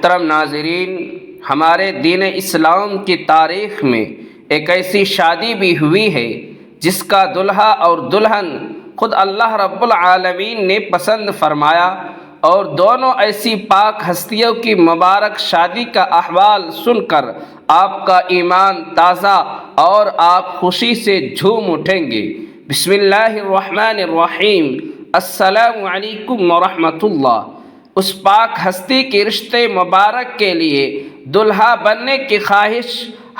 محترم ناظرین، ہمارے دین اسلام کی تاریخ میں ایک ایسی شادی بھی ہوئی ہے جس کا دلہا اور دلہن خود اللہ رب العالمین نے پسند فرمایا، اور دونوں ایسی پاک ہستیوں کی مبارک شادی کا احوال سن کر آپ کا ایمان تازہ اور آپ خوشی سے جھوم اٹھیں گے۔ بسم اللہ الرحمن الرحیم۔ السلام علیکم ورحمۃ اللہ۔ اس پاک ہستی کے رشتے مبارک کے لیے دلہا بننے کی خواہش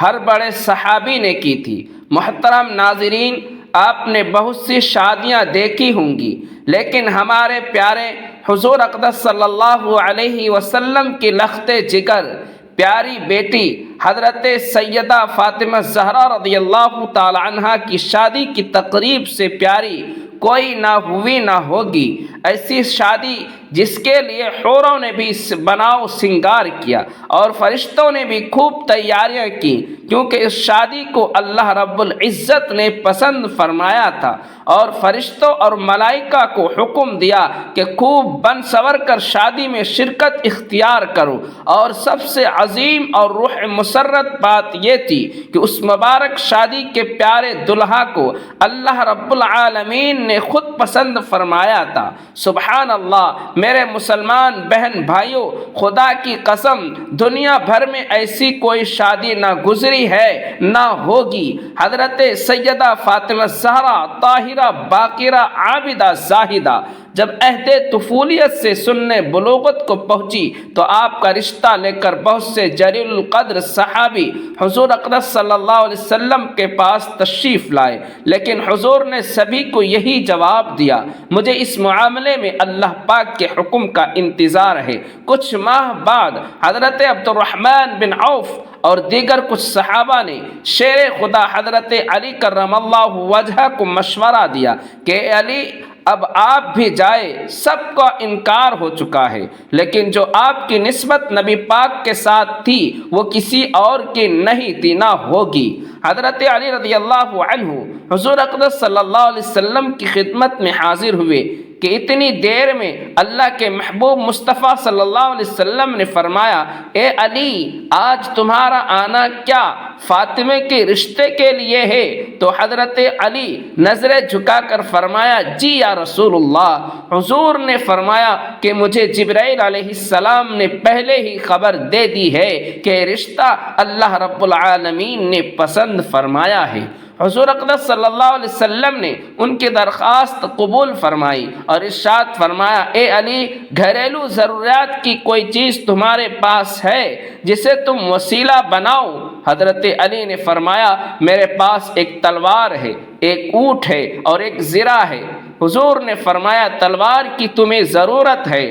ہر بڑے صحابی نے کی تھی۔ محترم ناظرین، آپ نے بہت سی شادیاں دیکھی ہوں گی، لیکن ہمارے پیارے حضور اقدس صلی اللہ علیہ وسلم کی لخت جگر پیاری بیٹی حضرت سیدہ فاطمہ زہرا رضی اللہ تعالی عنہا کی شادی کی تقریب سے پیاری کوئی نہ ہوئی نہ ہوگی۔ ایسی شادی جس کے لیے حوروں نے بھی بناؤ سنگار کیا اور فرشتوں نے بھی خوب تیاریاں کی، کیونکہ اس شادی کو اللہ رب العزت نے پسند فرمایا تھا، اور فرشتوں اور ملائکہ کو حکم دیا کہ خوب بن سنور کر شادی میں شرکت اختیار کرو۔ اور سب سے عظیم اور روح مسرت بات یہ تھی کہ اس مبارک شادی کے پیارے دلہا کو اللہ رب العالمین نے خود پسند فرمایا تھا۔ سبحان اللہ! میرے مسلمان بہن بھائیوں، خدا کی قسم دنیا بھر میں ایسی کوئی شادی نہ گزری ہے نہ ہوگی۔ حضرت سیدہ فاطمہ زہرا طاہرہ باقرہ عابدہ زاہدہ جب عہد طفولیت سے سننے بلوغت کو پہنچی تو آپ کا رشتہ لے کر بہت سے جلیل القدر صحابی حضور اقدس صلی اللہ علیہ وسلم کے پاس تشریف لائے، لیکن حضور نے سبھی کو یہی جواب دیا، مجھے اس معاملے میں اللہ پاک کے حکم کا انتظار ہے۔ کچھ ماہ بعد حضرت عبد الرحمن بن عوف اور دیگر کچھ صحابہ نے شیر خدا حضرت علی کرم اللہ وجہہ کو مشورہ دیا کہ اے علی، اب آپ بھی جائے، سب کا انکار ہو چکا ہے، لیکن جو آپ کی نسبت نبی پاک کے ساتھ تھی وہ کسی اور کی نہیں تھی نہ ہوگی۔ حضرت علی رضی اللہ عنہ حضور اقدس صلی اللہ علیہ وسلم کی خدمت میں حاضر ہوئے کہ اتنی دیر میں اللہ کے محبوب مصطفیٰ صلی اللہ علیہ وسلم نے فرمایا، اے علی، آج تمہارا آنا کیا فاطمہ کے رشتے کے لیے ہے؟ تو حضرت علی نظریں جھکا کر فرمایا، جی یا رسول اللہ۔ حضور نے فرمایا کہ مجھے جبرائیل علیہ السلام نے پہلے ہی خبر دے دی ہے کہ رشتہ اللہ رب العالمین نے پسند فرمایا ہے۔ حضور اقدس صلی اللہ علیہ وسلم نے ان کی درخواست قبول فرمائی اور ارشاد فرمایا، اے علی، گھریلو ضروریات کی کوئی چیز تمہارے پاس ہے جسے تم وسیلہ بناؤ؟ حضرت علی نے فرمایا، میرے پاس ایک تلوار ہے، ایک اونٹ ہے اور ایک زرہ ہے۔ حضور نے فرمایا، تلوار کی تمہیں ضرورت ہے،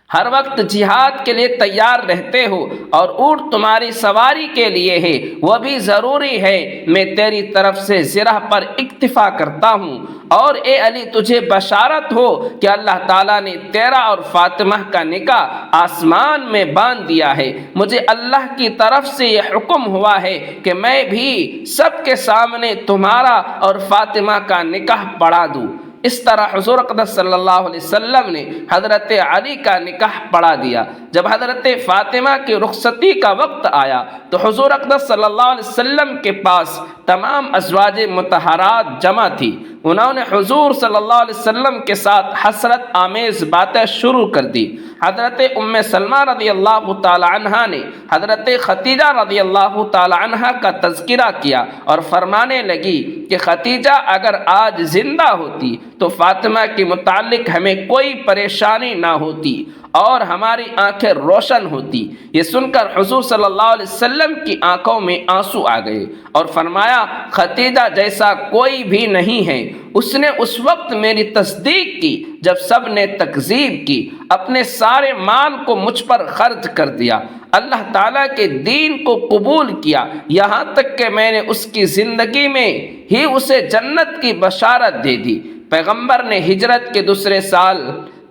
ہر وقت جہاد کے لیے تیار رہتے ہو، اور اونٹ تمہاری سواری کے لیے ہے، وہ بھی ضروری ہے، میں تیری طرف سے زرہ پر اکتفا کرتا ہوں۔ اور اے علی، تجھے بشارت ہو کہ اللہ تعالیٰ نے تیرا اور فاطمہ کا نکاح آسمان میں باندھ دیا ہے۔ مجھے اللہ کی طرف سے یہ حکم ہوا ہے کہ میں بھی سب کے سامنے تمہارا اور فاطمہ کا نکاح پڑھا دوں۔ اس طرح حضور اقدس صلی اللہ علیہ وسلم نے حضرت علی کا نکاح پڑھا دیا۔ جب حضرت فاطمہ کی رخصتی کا وقت آیا تو حضور اقدس صلی اللہ علیہ وسلم کے پاس تمام ازواج مطہرات جمع تھی۔ انہوں نے حضور صلی اللہ علیہ وسلم کے ساتھ حسرت آمیز باتیں شروع کر دی۔ حضرت ام سلمہ رضی اللہ تعالی عنہا نے حضرت ختیجہ رضی اللہ تعالی عنہا کا تذکرہ کیا اور فرمانے لگی کہ ختیجہ اگر آج زندہ ہوتی تو فاطمہ کے متعلق ہمیں کوئی پریشانی نہ ہوتی اور ہماری آنکھیں روشن ہوتی۔ یہ سن کر حضور صلی اللہ علیہ وسلم کی آنکھوں میں آنسو آ گئے اور فرمایا، ختیجہ جیسا کوئی بھی نہیں ہے، اس نے اس وقت میری تصدیق کی جب سب نے تکذیب کی، اپنے سارے مال کو مجھ پر خرچ کر دیا، اللہ تعالیٰ کے دین کو قبول کیا، یہاں تک کہ میں نے اس کی زندگی میں ہی اسے جنت کی بشارت دے دی۔ پیغمبر نے ہجرت کے دوسرے سال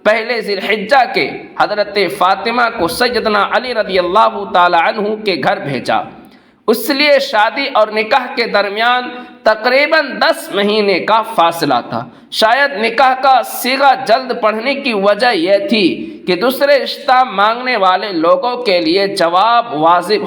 پہلے ذی الحجہ کے حضرت فاطمہ کو سیدنا علی رضی اللہ تعالی عنہ کے گھر بھیجا۔ اس لیے شادی اور نکاح کے درمیان تقریباً 10 مہینے کا فاصلہ تھا۔ شاید نکاح کا صیغہ جلد پڑھنے کی وجہ یہ تھی کہ دوسرے رشتہ مانگنے والے لوگوں کے لیے جواب واضح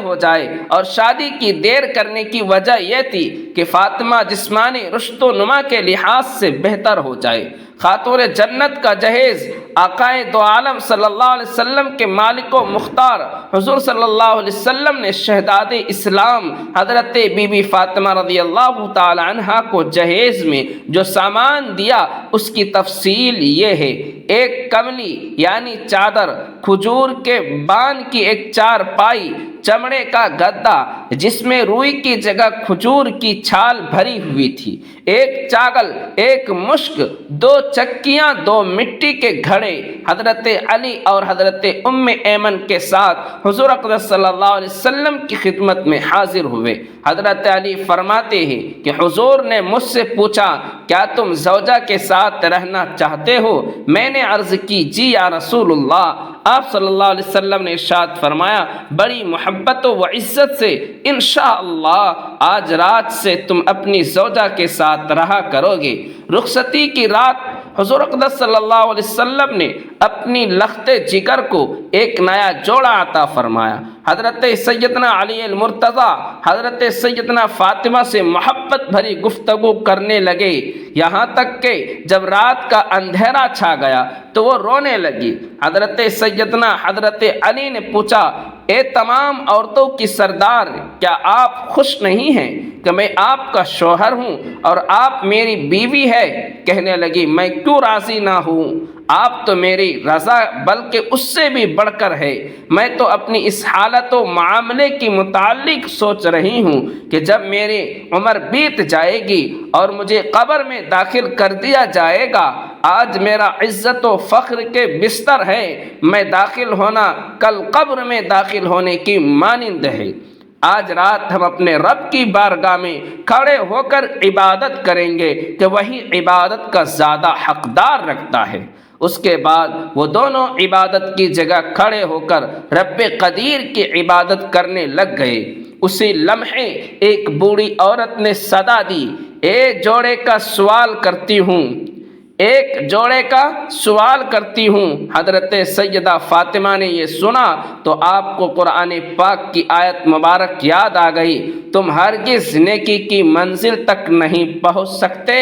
ہو جائے اور شادی کی دیر کرنے کی وجہ یہ تھی کہ فاطمہ جسمانی رشد و نما کے لحاظ سے بہتر ہو جائے۔ خاتون جنت کا جہیز آقائے دو عالم صلی اللہ علیہ وسلم کے مالک و مختار حضور صلی اللہ علیہ وسلم نے شہزاد اسلام حضرت بی بی فاطمہ رضی اللہ تعالی عنہا کو جہیز میں جو سامان دیا اس کی تفصیل یہ ہے: ایک کملی یعنی چادر، کھجور کے بان کی ایک چارپائی، چمڑے کا گدا جس میں روئی کی جگہ کھجور کی چھال بھری ہوئی تھی، ایک چاگل، ایک مشک، 2 چکیاں، 2 مٹی کے گھڑے۔ حضرت علی اور حضرت ام ایمن کے ساتھ حضور اقدس صلی اللہ علیہ وسلم کی خدمت میں حاضر ہوئے۔ حضرت علی فرماتے ہیں کہ حضور نے مجھ سے پوچھا، کیا تم زوجہ کے ساتھ رہنا چاہتے ہو؟ میں نے عرض کی، جی یا رسول اللہ۔ آپ صلی اللہ علیہ وسلم نے ارشاد فرمایا، بڑی محبت و عزت سے انشاءاللہ آج رات سے تم اپنی زوجہ کے ساتھ رہا کرو گے۔ رخصتی کی رات حضور اقدس صلی اللہ علیہ وسلم نے اپنی لخت جگر کو ایک نیا جوڑا عطا فرمایا۔ حضرت سیدنا علی المرتضیٰ حضرت سیدنا فاطمہ سے محبت بھری گفتگو کرنے لگے، یہاں تک کہ جب رات کا اندھیرا چھا گیا تو وہ رونے لگی۔ حضرت علی نے پوچھا، اے تمام عورتوں کی سردار، کیا آپ خوش نہیں ہیں کہ میں آپ کا شوہر ہوں اور آپ میری بیوی ہے؟ کہنے لگی، میں کیوں راضی نہ ہوں؟ آپ تو میری رضا بلکہ اس سے بھی بڑھ کر ہے۔ میں تو اپنی اس حالت و معاملے کی متعلق سوچ رہی ہوں کہ جب میری عمر بیت جائے گی اور مجھے قبر میں داخل کر دیا جائے گا، آج میرا عزت و فخر کے بستر ہے، میں داخل ہونا کل قبر میں داخل ہونے کی مانند ہے۔ آج رات ہم اپنے رب کی بارگاہ میں کھڑے ہو کر عبادت کریں گے کہ وہی عبادت کا زیادہ حقدار رکھتا ہے۔ اس کے بعد وہ دونوں عبادت کی جگہ کھڑے ہو کر رب قدیر کی عبادت کرنے لگ گئے۔ اسی لمحے ایک بوڑھی عورت نے صدا دی، ایک جوڑے کا سوال کرتی ہوں۔ حضرت سیدہ فاطمہ نے یہ سنا تو آپ کو قرآن پاک کی آیت مبارک یاد آ گئی، تم ہرگز نیکی کی منزل تک نہیں پہنچ سکتے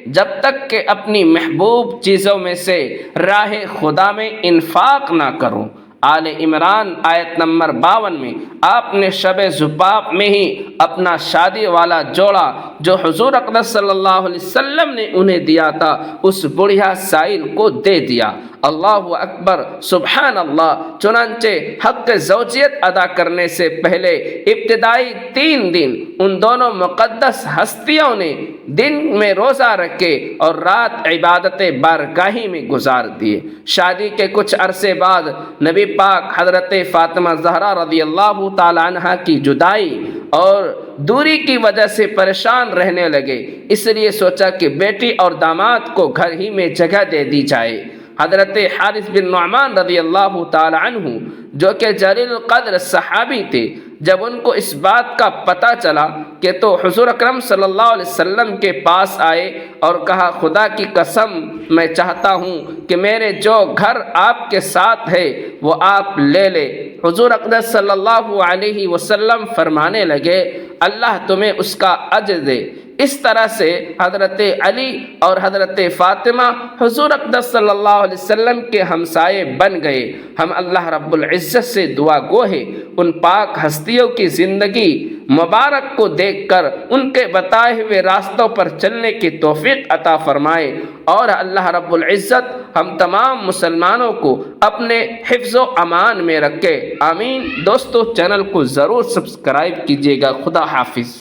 جب تک کہ اپنی محبوب چیزوں میں سے راہ خدا میں انفاق نہ کرو۔ آل عمران آیت نمبر 52 میں آپ نے شب زفاف میں ہی اپنا شادی والا جوڑا جو حضور اقدس صلی اللہ علیہ وسلم نے انہیں دیا تھا اس بڑھیا سائل کو دے دیا۔ اللہ اکبر، سبحان اللہ۔ چنانچہ حق زوجیت ادا کرنے سے پہلے ابتدائی 3 دن ان دونوں مقدس ہستیوں نے دن میں روزہ رکھے اور رات عبادت بارگاہی میں گزار دیے۔ شادی کے کچھ عرصے بعد نبی پاک حضرت فاطمہ زہرا رضی اللہ تعالی عنہا کی جدائی اور دوری کی وجہ سے پریشان رہنے لگے، اس لیے سوچا کہ بیٹی اور داماد کو گھر ہی میں جگہ دے دی جائے۔ حضرت حارث بن نعمان رضی اللہ تعالی عنہ جو کہ جلیل القدر صحابی تھے، جب ان کو اس بات کا پتہ چلا کہ تو حضور اکرم صلی اللہ علیہ وسلم کے پاس آئے اور کہا، خدا کی قسم میں چاہتا ہوں کہ میرے جو گھر آپ کے ساتھ ہے وہ آپ لے لے۔ حضور اقدس صلی اللہ علیہ وسلم فرمانے لگے، اللہ تمہیں اس کا اجر دے۔ اس طرح سے حضرت علی اور حضرت فاطمہ حضور اقدس صلی اللہ علیہ وسلم کے ہمسائے بن گئے۔ ہم اللہ رب العزت سے دعا گو ہیں ان پاک ہستیوں کی زندگی مبارک کو دیکھ کر ان کے بتائے ہوئے راستوں پر چلنے کی توفیق عطا فرمائے، اور اللہ رب العزت ہم تمام مسلمانوں کو اپنے حفظ و امان میں رکھے، آمین۔ دوستو، چینل کو ضرور سبسکرائب کیجیے گا۔ خدا حافظ۔